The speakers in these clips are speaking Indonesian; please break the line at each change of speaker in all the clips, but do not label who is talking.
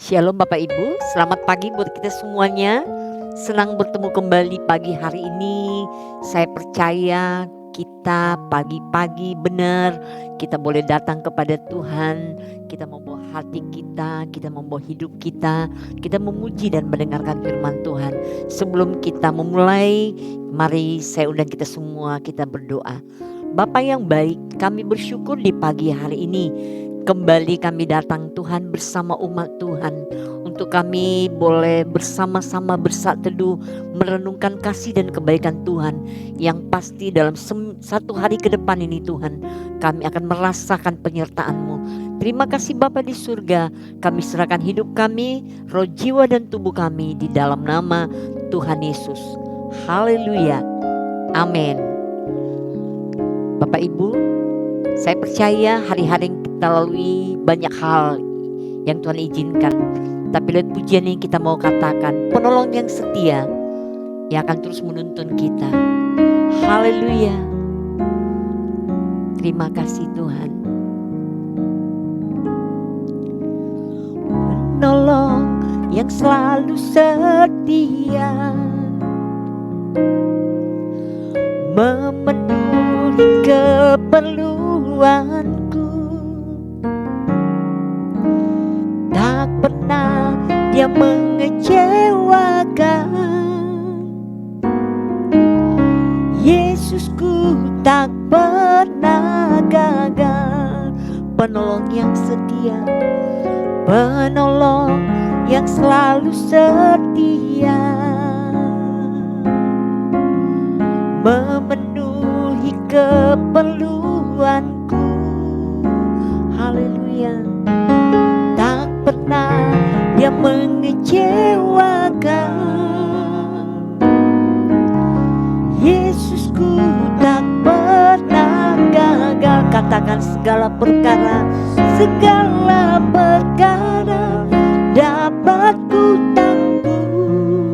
Shalom Bapak Ibu, selamat pagi buat kita semuanya. Senang bertemu kembali pagi hari ini. Saya percaya kita pagi-pagi benar, kita boleh datang kepada Tuhan. Kita membawa hati kita membawa hidup kita memuji dan mendengarkan firman Tuhan. Sebelum kita memulai, mari saya undang kita semua, kita berdoa. Bapa yang baik, kami bersyukur di pagi hari ini. Kembali kami datang Tuhan bersama umat Tuhan, untuk kami boleh bersama-sama bersatu teduh merenungkan kasih dan kebaikan Tuhan. Yang pasti dalam satu hari ke depan ini Tuhan, kami akan merasakan penyertaan-Mu. Terima kasih Bapa di surga, kami serahkan hidup kami, roh, jiwa dan tubuh kami di dalam nama Tuhan Yesus. Haleluya, amin. Bapak Ibu, saya percaya hari-hari yang kita lalui banyak hal yang Tuhan izinkan. Tapi lewat pujian yang kita mau katakan, penolong yang setia yang akan terus menuntun kita. Haleluya. Terima kasih Tuhan. Penolong yang selalu setia, memenuhi keperluanku. Tak pernah Dia mengecewakan. Yesusku tak pernah gagal. Penolong yang setia, penolong yang selalu setia, memenuhi keperluanku. Haleluya. Tak pernah Dia mengecewakan. Yesusku tak pernah gagal. Katakan segala perkara dapat ku tangguh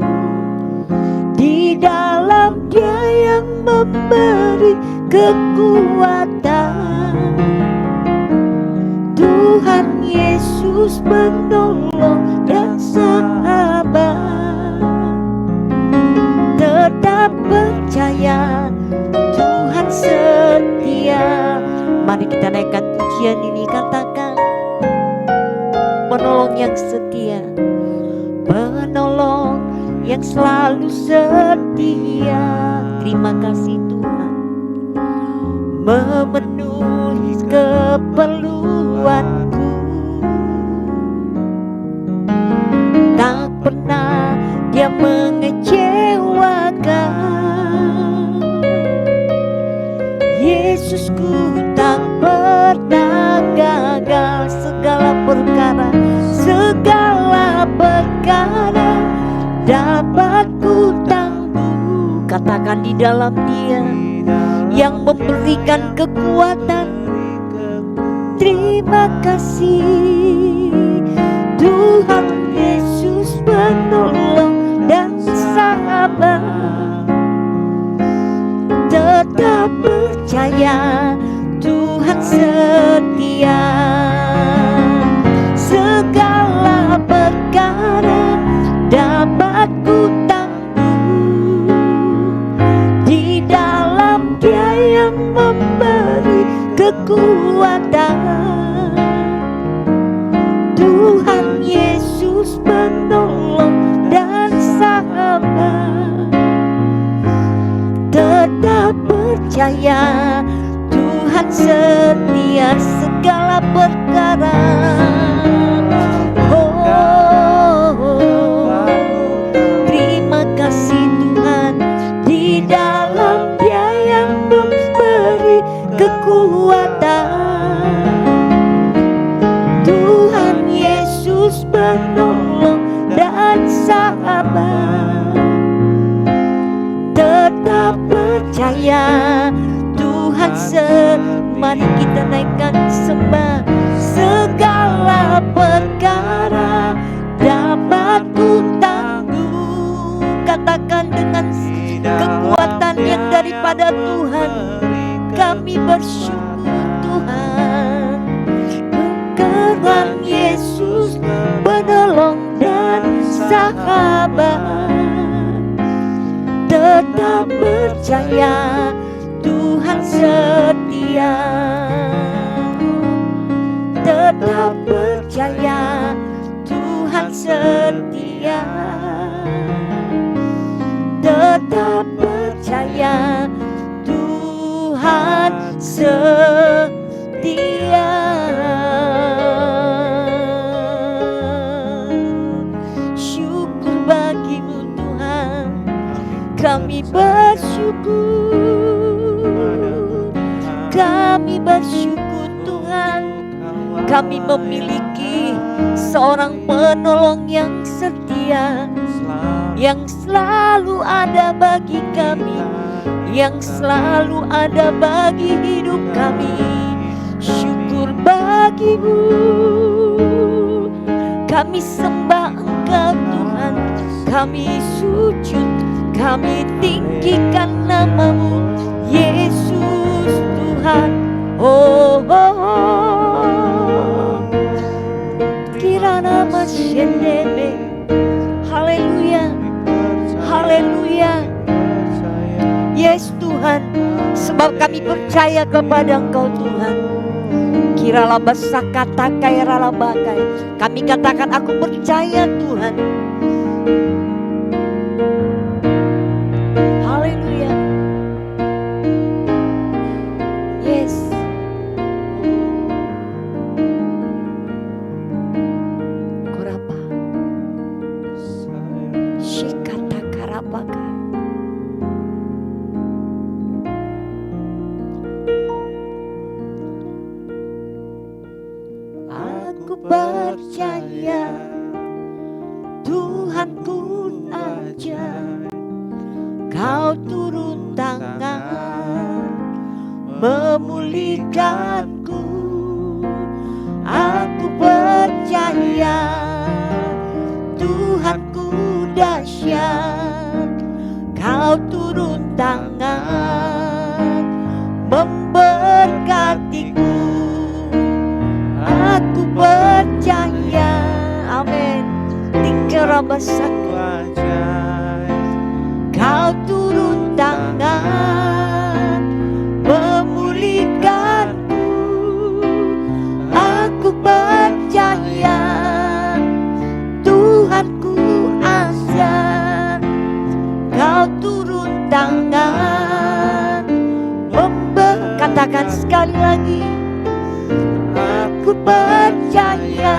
di dalam Dia yang memberi kekuatan. Tuhan Yesus penolong dan sahabat. Tetap percaya Tuhan setia. Mari kita naikkan pujian ini, katakan penolong yang setia, penolong yang selalu setia. Terima kasih Tuhan, memenuhi keperluanku. Tak pernah Dia mengecewakan. Yesusku tak pernah gagal. Segala perkara dapat ku tangguh. Katakan di dalam Dia yang memberikan kekuatan. Terima kasih Tuhan Yesus penolong dan sahabat. Tetap percaya Tuhan setia. Segala perkara dapat ku tangguh di dalam Dia yang memberi kekuatan. Tuhan Yesus penolong dan sahabat. Tetap percaya Tuhan setia. Segala perkara, terima kasih Tuhan, di dalam Dia yang memberi kekuatan. Tuhan Yesus penolong dan sahabat. Tetap percaya Tuhan mari kita naikkan sembah. Segala perkara dapat ku tangguh. Katakan dengan kekuatan yang daripada Tuhan, kami bersyukur Tuhan. Tuhan Yesus penolong percaya Tuhan setia. Tetap percaya Tuhan setia. Tetap percaya Tuhan setia. Syukur bagimu Tuhan, kami bersyukur. Kami bersyukur Tuhan, kami memiliki seorang penolong yang setia, yang selalu ada bagi kami, yang selalu ada bagi hidup kami. Syukur bagimu, kami sembah Engkau Tuhan, kami sujud, kami tinggikan namamu Yesus Tuhan. Oh, oh, oh. Kirana masyeneme. Haleluya, haleluya. Yes Tuhan, sebab kami percaya kepada Engkau Tuhan. Kiralah basakata kairala bakai. Kami katakan aku percaya Tuhan. Haleluya. Yes. Korapa. Shikata karabaka. Aku percaya Tuhanku ajaib, Kau turun tangan memulihkanku. Aku percaya Tuhanku dahsyat, Kau turun tangan memberkatiku. Aku percaya, amin. Tingkerabasaku, Kau turun tangan memulihkanku. Aku percaya Tuhanku azan, Kau turun tangan katakan sekali lagi. Aku percaya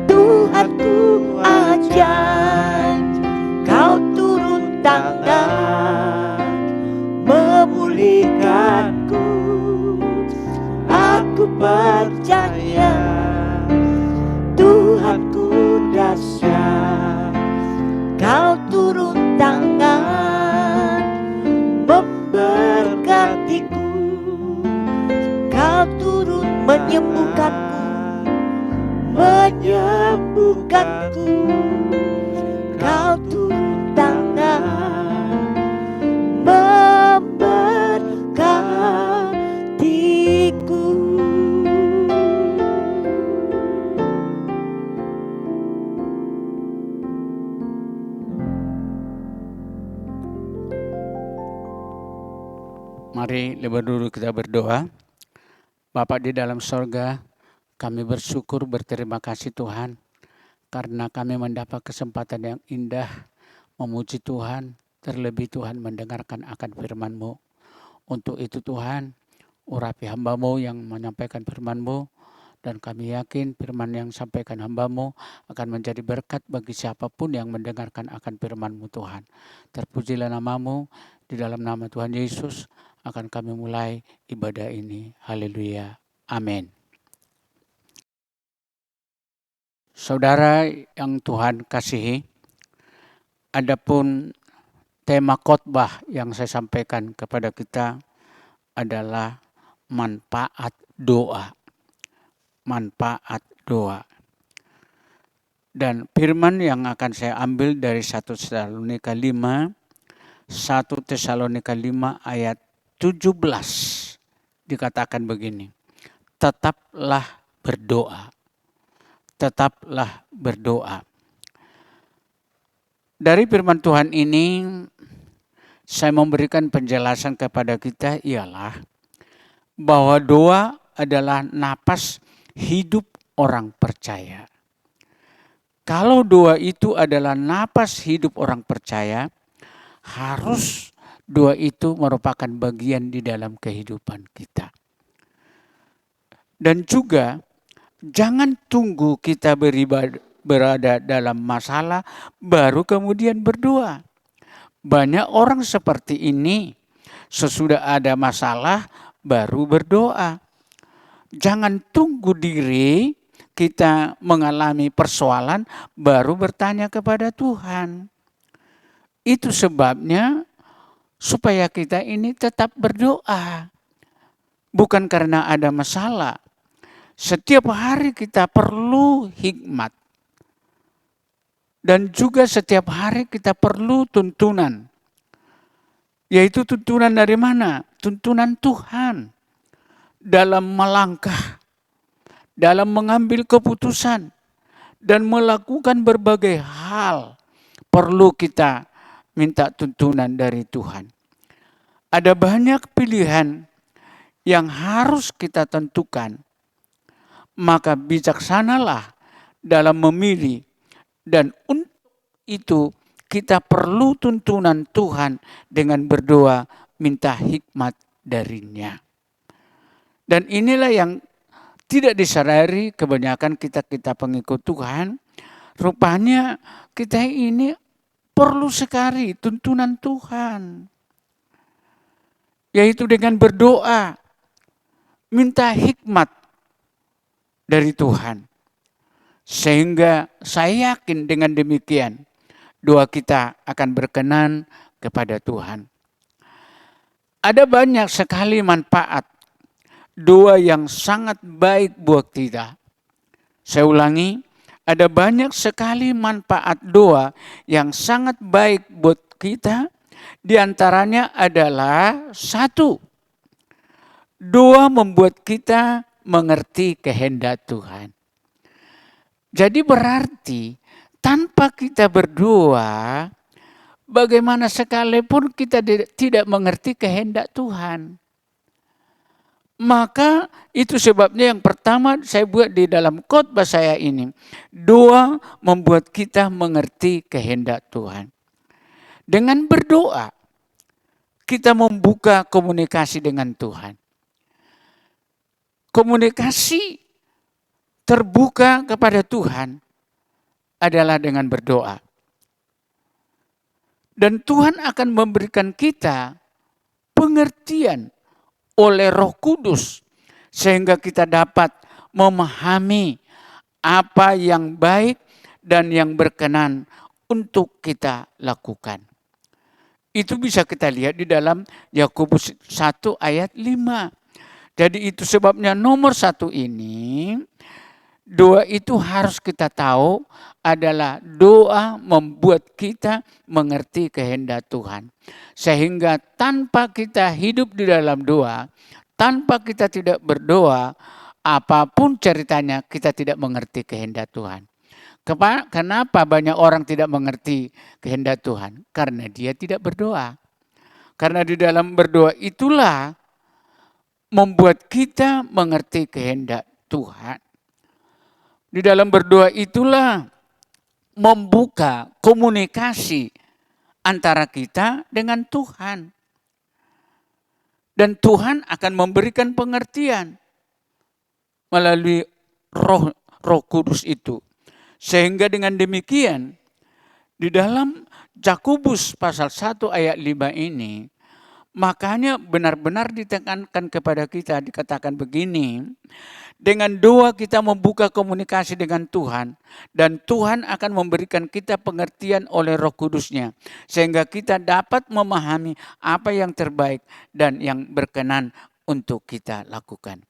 Tuhanku ajaib, Kau turun tangan memulihkanku. Aku percaya Tuhanku dahsyat, Kau turun tangan memberkatiku. Kau turun menyembuhkanku, menyembuhkanku. Kau turun tangan memberkatiku.
Mari lebih dulu kita berdoa. Bapa di dalam sorga, kami bersyukur berterima kasih Tuhan, karena kami mendapat kesempatan yang indah memuji Tuhan, terlebih Tuhan mendengarkan akan firman-Mu. Untuk itu Tuhan, urapi hamba-Mu yang menyampaikan firman-Mu, dan kami yakin firman yang sampaikan hamba-Mu akan menjadi berkat bagi siapapun yang mendengarkan akan firman-Mu Tuhan. Terpujilah nama-Mu, di dalam nama Tuhan Yesus akan kami mulai ibadah ini. Haleluya. Amin. Saudara yang Tuhan kasihi, adapun tema khotbah yang saya sampaikan kepada kita adalah manfaat doa. Manfaat doa. Dan firman yang akan saya ambil dari 1 Tesalonika 5, 1 Tesalonika 5 ayat 17 dikatakan begini. Tetaplah berdoa. Tetaplah berdoa. Dari firman Tuhan ini saya memberikan penjelasan kepada kita ialah bahwa doa adalah napas hidup orang percaya. Kalau doa itu adalah napas hidup orang percaya, harus doa itu merupakan bagian di dalam kehidupan kita. Dan juga jangan tunggu kita berada dalam masalah baru kemudian berdoa. Banyak orang seperti ini, sesudah ada masalah baru berdoa. Jangan tunggu diri kita mengalami persoalan baru bertanya kepada Tuhan. Itu sebabnya supaya kita ini tetap berdoa. Bukan karena ada masalah. Setiap hari kita perlu hikmat. Dan juga setiap hari kita perlu tuntunan. Yaitu tuntunan dari mana? Tuntunan Tuhan. Dalam melangkah, dalam mengambil keputusan, dan melakukan berbagai hal, perlu kita minta tuntunan dari Tuhan. Ada banyak pilihan yang harus kita tentukan. Maka bijaksanalah dalam memilih, dan untuk itu kita perlu tuntunan Tuhan dengan berdoa minta hikmat darinya. Dan inilah yang tidak disadari kebanyakan kita pengikut Tuhan. Rupanya kita ini perlu sekali tuntunan Tuhan. Yaitu dengan berdoa, minta hikmat dari Tuhan. Sehingga saya yakin dengan demikian, doa kita akan berkenan kepada Tuhan. Ada banyak sekali manfaat doa yang sangat baik buat kita. Saya ulangi, ada banyak sekali manfaat doa yang sangat baik buat kita. Di antaranya adalah 1, doa membuat kita mengerti kehendak Tuhan. Jadi berarti tanpa kita berdoa, bagaimana sekalipun kita tidak mengerti kehendak Tuhan. Maka itu sebabnya yang pertama saya buat di dalam khotbah saya ini. Doa membuat kita mengerti kehendak Tuhan. Dengan berdoa, kita membuka komunikasi dengan Tuhan. Komunikasi terbuka kepada Tuhan adalah dengan berdoa. Dan Tuhan akan memberikan kita pengertian oleh Roh Kudus sehingga kita dapat memahami apa yang baik dan yang berkenan untuk kita lakukan. Itu bisa kita lihat di dalam Yakobus 1 ayat 5. Jadi itu sebabnya nomor 1 ini, doa itu harus kita tahu adalah doa membuat kita mengerti kehendak Tuhan. Sehingga tanpa kita hidup di dalam doa, tanpa kita tidak berdoa, apapun ceritanya kita tidak mengerti kehendak Tuhan. Kenapa banyak orang tidak mengerti kehendak Tuhan? Karena dia tidak berdoa. Karena di dalam berdoa itulah membuat kita mengerti kehendak Tuhan. Di dalam berdoa itulah membuka komunikasi antara kita dengan Tuhan. Dan Tuhan akan memberikan pengertian melalui Roh Kudus itu. Sehingga dengan demikian, di dalam Yakobus pasal 1 ayat 5 ini, makanya benar-benar ditekankan kepada kita, dikatakan begini, dengan doa kita membuka komunikasi dengan Tuhan, dan Tuhan akan memberikan kita pengertian oleh Roh Kudus-Nya, sehingga kita dapat memahami apa yang terbaik dan yang berkenan untuk kita lakukan.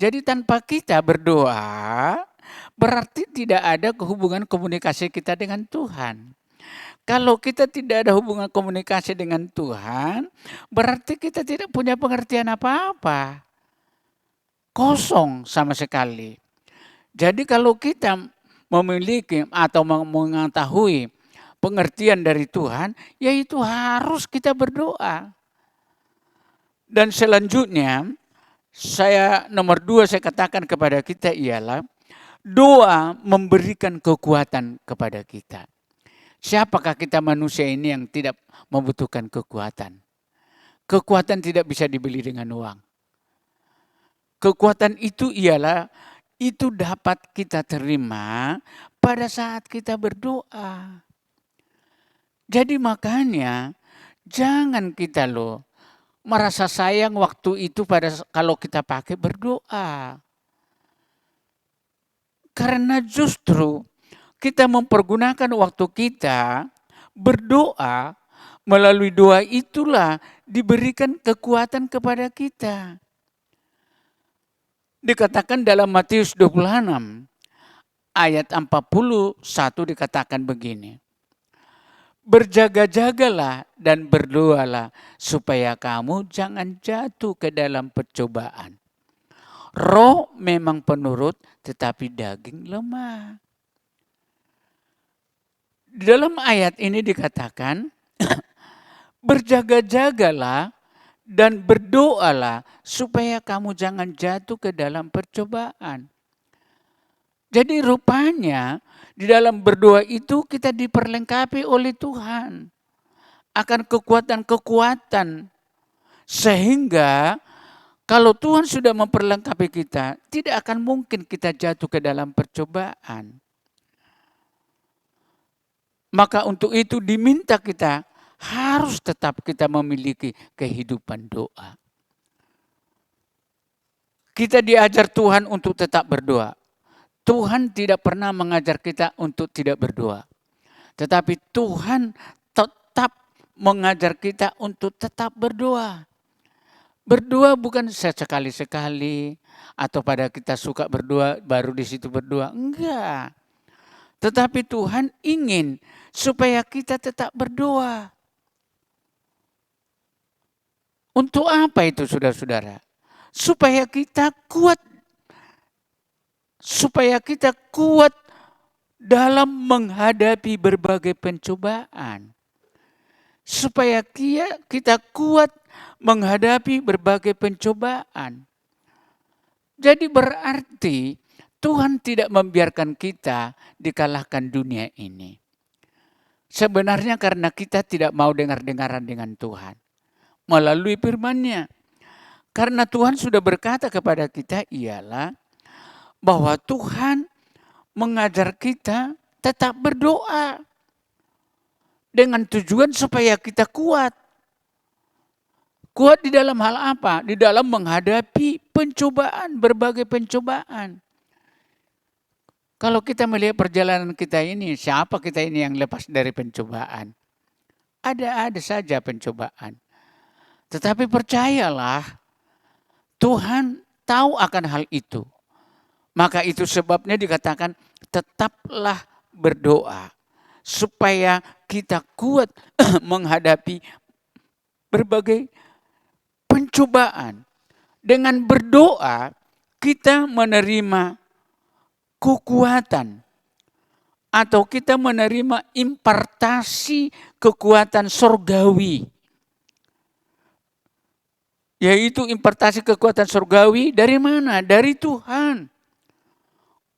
Jadi tanpa kita berdoa, berarti tidak ada hubungan komunikasi kita dengan Tuhan. Kalau kita tidak ada hubungan komunikasi dengan Tuhan, berarti kita tidak punya pengertian apa-apa. Kosong sama sekali. Jadi kalau kita memiliki atau mengetahui pengertian dari Tuhan, yaitu harus kita berdoa. Dan selanjutnya, nomor 2 saya katakan kepada kita ialah, doa memberikan kekuatan kepada kita. Siapakah kita manusia ini yang tidak membutuhkan kekuatan? Kekuatan tidak bisa dibeli dengan uang. Kekuatan itu dapat kita terima pada saat kita berdoa. Jadi makanya jangan kita merasa sayang waktu itu kalau kita pakai berdoa. Karena justru kita mempergunakan waktu kita berdoa, melalui doa itulah diberikan kekuatan kepada kita. Dikatakan dalam Matius 26 ayat 41 dikatakan begini. Berjaga-jagalah dan berdoalah supaya kamu jangan jatuh ke dalam percobaan. Roh memang penurut tetapi daging lemah. Di dalam ayat ini dikatakan berjaga-jagalah dan berdoalah supaya kamu jangan jatuh ke dalam percobaan. Jadi rupanya di dalam berdoa itu kita diperlengkapi oleh Tuhan akan kekuatan-kekuatan. Sehingga kalau Tuhan sudah memperlengkapi kita, tidak akan mungkin kita jatuh ke dalam percobaan. Maka untuk itu diminta kita harus tetap kita memiliki kehidupan doa. Kita diajar Tuhan untuk tetap berdoa. Tuhan tidak pernah mengajar kita untuk tidak berdoa. Tetapi Tuhan tetap mengajar kita untuk tetap berdoa. Berdoa bukan sesekali-sekali atau pada kita suka berdoa baru di situ berdoa. Enggak. Tetapi Tuhan ingin supaya kita tetap berdoa. Untuk apa itu saudara-saudara? Supaya kita kuat dalam menghadapi berbagai pencobaan. Supaya kita kuat menghadapi berbagai pencobaan. Jadi berarti Tuhan tidak membiarkan kita dikalahkan dunia ini. Sebenarnya karena kita tidak mau dengar-dengaran dengan Tuhan. Melalui firman-Nya. Karena Tuhan sudah berkata kepada kita ialah bahwa Tuhan mengajar kita tetap berdoa. Dengan tujuan supaya kita kuat. Kuat di dalam hal apa? Di dalam menghadapi pencobaan, berbagai pencobaan. Kalau kita melihat perjalanan kita ini, siapa kita ini yang lepas dari pencobaan? Ada saja pencobaan. Tetapi percayalah, Tuhan tahu akan hal itu. Maka itu sebabnya dikatakan tetaplah berdoa. Supaya kita kuat menghadapi berbagai pencobaan. Dengan berdoa kita menerima kekuatan. Atau kita menerima impartasi kekuatan surgawi. Yaitu impartasi kekuatan surgawi dari mana? Dari Tuhan.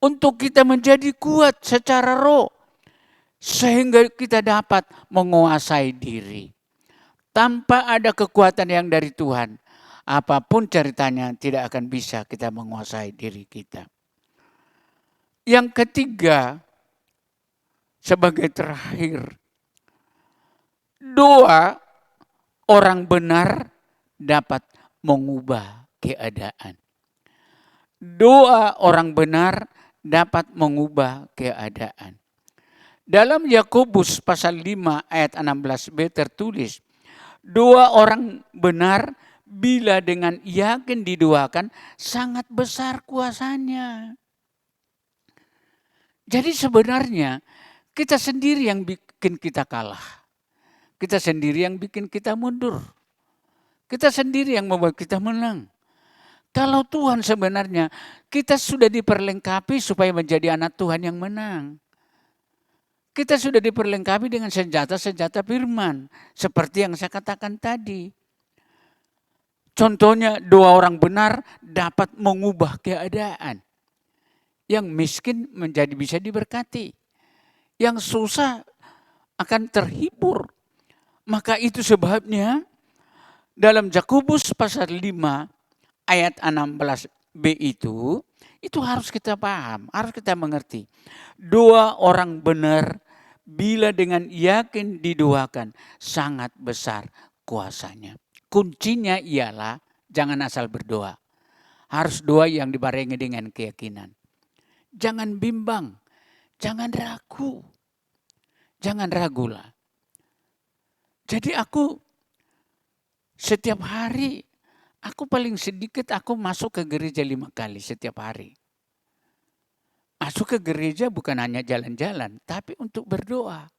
Untuk kita menjadi kuat secara roh. Sehingga kita dapat menguasai diri. Tanpa ada kekuatan yang dari Tuhan. Apapun ceritanya tidak akan bisa kita menguasai diri kita. Yang ketiga, sebagai terakhir. Doa orang benar dapat mengubah keadaan. Doa orang benar dapat mengubah keadaan. Dalam Yakobus pasal 5 ayat 16b tertulis, doa orang benar bila dengan yakin didoakan sangat besar kuasanya. Jadi sebenarnya kita sendiri yang bikin kita kalah. Kita sendiri yang bikin kita mundur. Kita sendiri yang membuat kita menang. Kalau Tuhan sebenarnya kita sudah diperlengkapi supaya menjadi anak Tuhan yang menang. Kita sudah diperlengkapi dengan senjata-senjata firman. Seperti yang saya katakan tadi. Contohnya 2 orang benar dapat mengubah keadaan. Yang miskin menjadi bisa diberkati. Yang susah akan terhibur. Maka itu sebabnya dalam Yakobus pasal 5 ayat 16b itu harus kita paham, harus kita mengerti. 2 orang benar bila dengan yakin didoakan sangat besar kuasanya. Kuncinya ialah jangan asal berdoa. Harus doa yang dibarengi dengan keyakinan. Jangan bimbang, jangan ragu. Jangan ragulah. Jadi aku setiap hari, aku paling sedikit aku masuk ke gereja 5 kali setiap hari. Masuk ke gereja bukan hanya jalan-jalan, tapi untuk berdoa.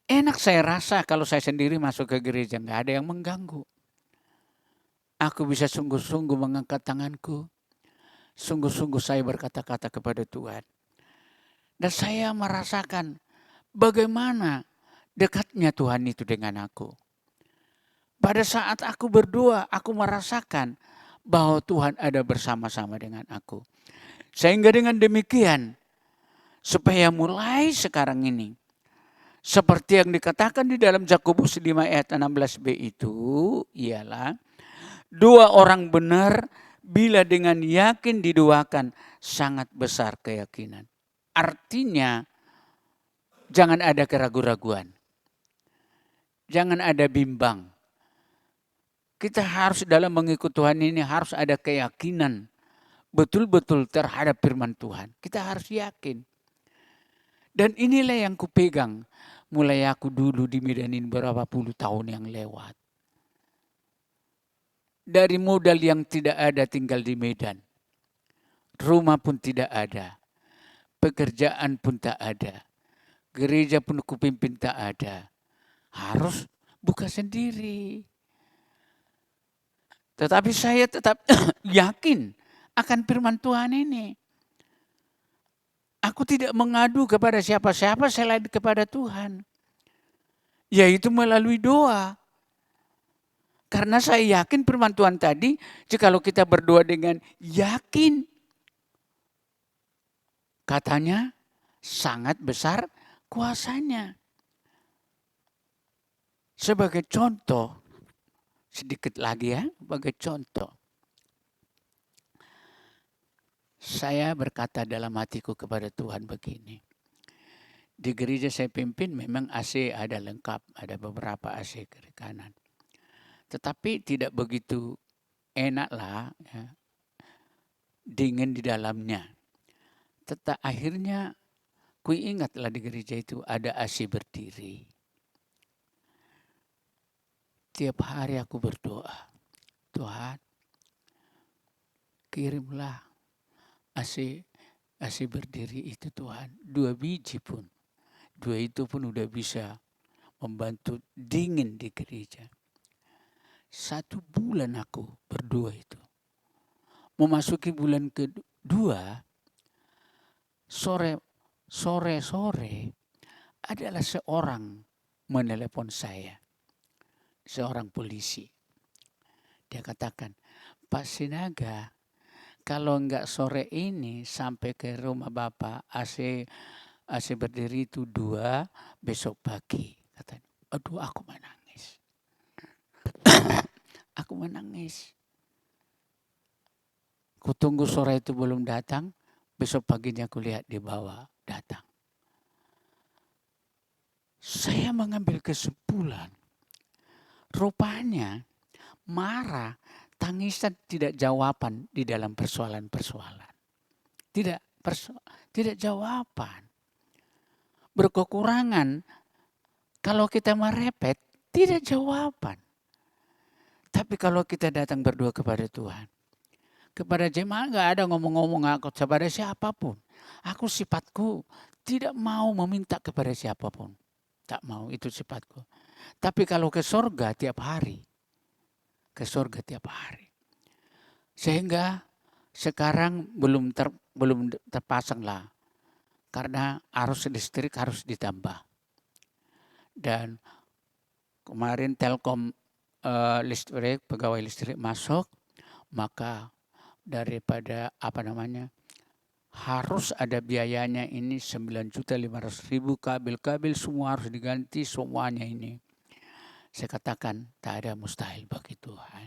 Enak saya rasa kalau saya sendiri masuk ke gereja, nggak ada yang mengganggu. Aku bisa sungguh-sungguh mengangkat tanganku. Sungguh-sungguh saya berkata-kata kepada Tuhan. Dan saya merasakan bagaimana dekatnya Tuhan itu dengan aku. Pada saat aku berdoa, aku merasakan bahwa Tuhan ada bersama-sama dengan aku. Sehingga dengan demikian, supaya mulai sekarang ini, seperti yang dikatakan di dalam Yakobus 5 ayat 16b itu, ialah 2 orang benar bila dengan yakin didoakan sangat besar keyakinan. Artinya, jangan ada keraguan-raguan. Jangan ada bimbang. Kita harus dalam mengikut Tuhan ini harus ada keyakinan betul-betul terhadap firman Tuhan. Kita harus yakin. Dan inilah yang kupegang mulai aku dulu di Medan ini berapa puluh tahun yang lewat. Dari modal yang tidak ada tinggal di Medan. Rumah pun tidak ada. Pekerjaan pun tak ada. Gereja pun kupimpin tak ada. Harus buka sendiri. Tetapi saya tetap yakin akan firman Tuhan ini. Aku tidak mengadu kepada siapa-siapa selain kepada Tuhan. Yaitu melalui doa. Karena saya yakin firman Tuhan tadi, jikalau kita berdoa dengan yakin, katanya sangat besar kuasanya. Sebagai contoh, sedikit lagi ya, sebagai contoh. Saya berkata dalam hatiku kepada Tuhan begini. Di gereja saya pimpin memang AC ada lengkap, ada beberapa AC kiri kanan. Tetapi tidak begitu enaklah ya, dingin di dalamnya. Tetapi akhirnya ku ingatlah di gereja itu ada AC berdiri. Tiap hari aku berdoa, Tuhan kirimlah AC berdiri itu Tuhan. 2 biji pun. 2 itu pun udah bisa membantu dingin di gereja. 1 bulan aku berdoa itu. Memasuki bulan kedua, sore adalah seorang menelepon saya. Seorang polisi. Dia katakan, Pak Sinaga, kalau enggak sore ini sampai ke rumah Bapak AC berdiri itu 2 besok pagi. Katanya, aduh aku menangis. Aku menangis. Kutunggu sore itu belum datang, besok paginya aku lihat di bawah datang. Saya mengambil kesimpulan, rupanya marah, tangisan tidak jawaban di dalam persoalan-persoalan. Tidak jawaban. Berkekurangan, kalau kita merepet, tidak jawaban. Tapi kalau kita datang berdoa kepada Tuhan, kepada jemaat gak ada ngomong-ngomong aku kepada siapapun. Aku sifatku tidak mau meminta kepada siapapun. Tak mau, itu sifatku. Tapi kalau ke sorga tiap hari. Ke sorga tiap hari. Sehingga sekarang belum terpasanglah karena arus listrik harus ditambah. Dan kemarin Telkom listrik, pegawai listrik masuk, maka daripada harus ada biayanya ini 9.500.000, kabel-kabel semua harus diganti semuanya ini. Saya katakan tak ada mustahil bagi Tuhan.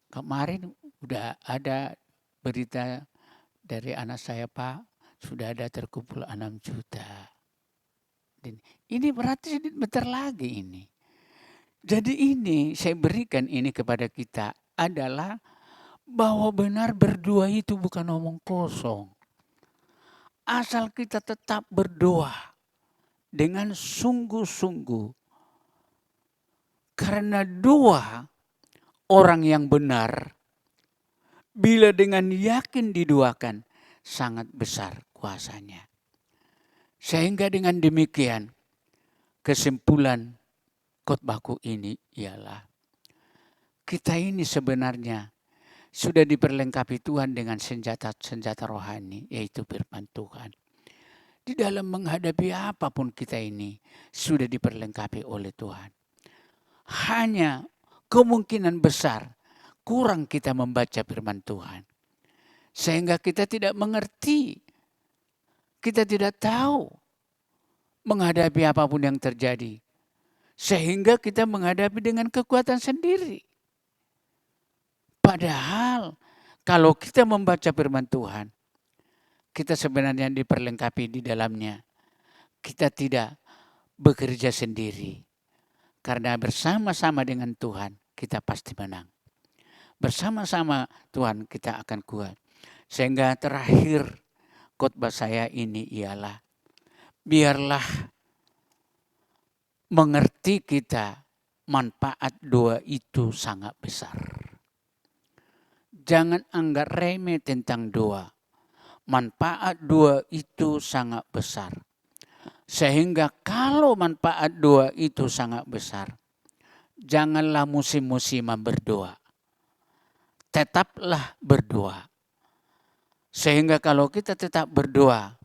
Kemarin udah ada berita dari anak saya, Pak, sudah ada terkumpul 6 juta. Ini berarti bentar lagi ini. Jadi ini saya berikan ini kepada kita adalah bahwa benar berdoa itu bukan omong kosong. Asal kita tetap berdoa dengan sungguh-sungguh. Karena doa orang yang benar, bila dengan yakin didoakan, sangat besar kuasanya. Sehingga dengan demikian, kesimpulan khotbahku ini ialah, kita ini sebenarnya sudah diperlengkapi Tuhan dengan senjata rohani, yaitu firman Tuhan. Di dalam menghadapi apapun kita ini sudah diperlengkapi oleh Tuhan. Hanya kemungkinan besar kurang kita membaca firman Tuhan. Sehingga kita tidak mengerti, kita tidak tahu menghadapi apapun yang terjadi. Sehingga kita menghadapi dengan kekuatan sendiri. Padahal kalau kita membaca firman Tuhan, kita sebenarnya diperlengkapi di dalamnya. Kita tidak bekerja sendiri. Karena bersama-sama dengan Tuhan kita pasti menang. Bersama-sama Tuhan kita akan kuat. Sehingga terakhir khotbah saya ini ialah, biarlah mengerti kita manfaat doa itu sangat besar. Jangan anggap remeh tentang doa. Manfaat doa itu sangat besar. Sehingga kalau manfaat doa itu sangat besar, janganlah musim-musiman berdoa. Tetaplah berdoa. Sehingga kalau kita tetap berdoa,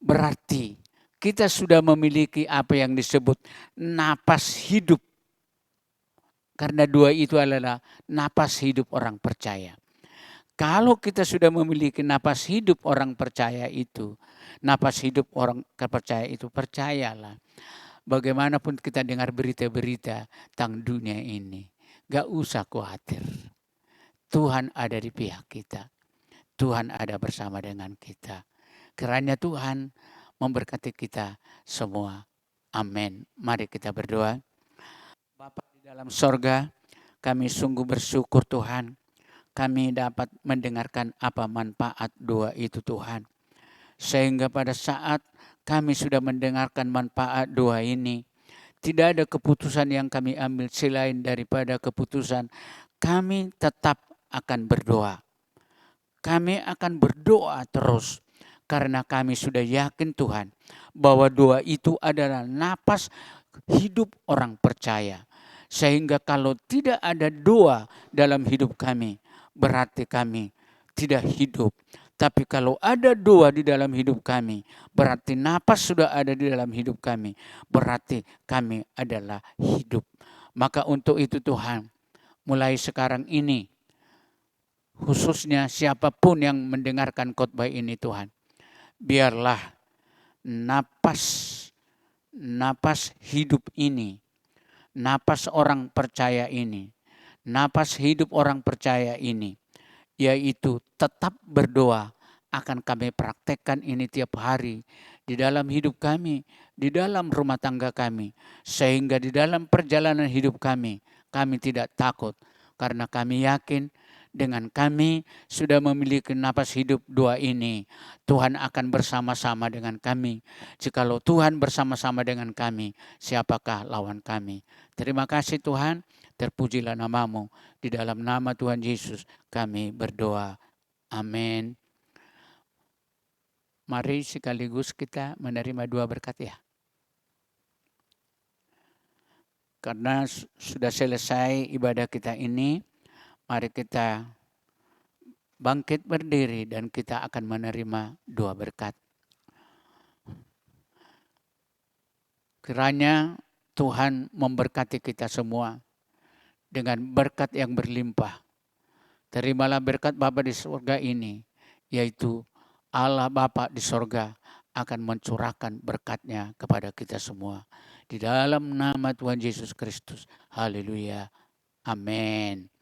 berarti kita sudah memiliki apa yang disebut napas hidup. Karena doa itu adalah napas hidup orang percaya. Kalau kita sudah memiliki napas hidup orang percaya itu, napas hidup orang percaya itu, percayalah. Bagaimanapun kita dengar berita-berita tentang dunia ini, gak usah khawatir. Tuhan ada di pihak kita. Tuhan ada bersama dengan kita. Kiranya Tuhan memberkati kita semua. Amin. Mari kita berdoa. Bapa di dalam sorga, kami sungguh bersyukur Tuhan. Kami dapat mendengarkan apa manfaat doa itu Tuhan. Sehingga pada saat kami sudah mendengarkan manfaat doa ini, tidak ada keputusan yang kami ambil selain daripada keputusan kami tetap akan berdoa. Kami akan berdoa terus karena kami sudah yakin Tuhan bahwa doa itu adalah napas hidup orang percaya. Sehingga kalau tidak ada doa dalam hidup kami, berarti kami tidak hidup. Tapi kalau ada doa di dalam hidup kami, berarti napas sudah ada di dalam hidup kami, berarti kami adalah hidup. Maka untuk itu Tuhan, mulai sekarang ini, khususnya siapapun yang mendengarkan khotbah ini Tuhan, biarlah napas hidup ini, napas orang percaya ini, napas hidup orang percaya ini, yaitu tetap berdoa, akan kami praktekkan ini tiap hari di dalam hidup kami, di dalam rumah tangga kami, sehingga di dalam perjalanan hidup kami tidak takut, karena kami yakin dengan kami sudah memiliki napas hidup doa ini, Tuhan akan bersama-sama dengan kami. Jikalau Tuhan bersama-sama dengan kami, siapakah lawan kami? Terima kasih Tuhan, terpujilah namamu. Di dalam nama Tuhan Yesus kami berdoa. Amin. Mari sekaligus kita menerima dua berkat ya. Karena sudah selesai ibadah kita ini, mari kita bangkit berdiri dan kita akan menerima dua berkat. Kiranya Tuhan memberkati kita semua dengan berkat yang berlimpah. Terimalah berkat Bapa di surga ini, yaitu Allah Bapa di surga akan mencurahkan berkat-Nya kepada kita semua. Di dalam nama Tuhan Yesus Kristus. Haleluya. Amin.